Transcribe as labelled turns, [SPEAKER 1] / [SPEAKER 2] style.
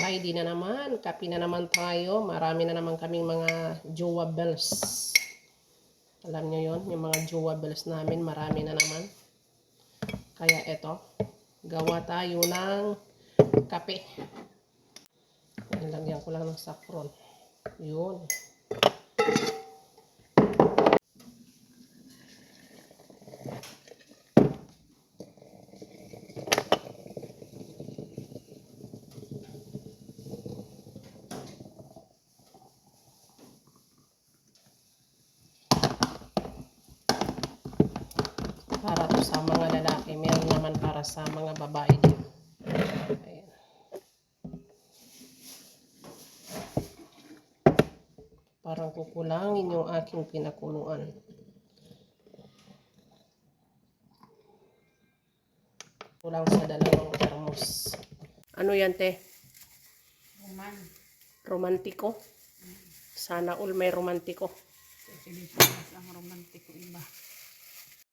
[SPEAKER 1] Friday na naman. Kape na naman tayo. Marami na naman kaming mga jowa bells. Alam nyo yon, yung mga jowa bells namin, marami na naman. Kaya eto, gawa tayo ng kape. Lagyan ko lang ng saffron. Yun. Para to sa mga lalaki, meron naman para sa mga babae din. Ayan. Parang kukulangin yung aking pinakuluan. Kulang sa dalawang termos. Ano yan, te? Romantiko? Sana all may romantiko.
[SPEAKER 2] Pilipinas ang romantiko iba.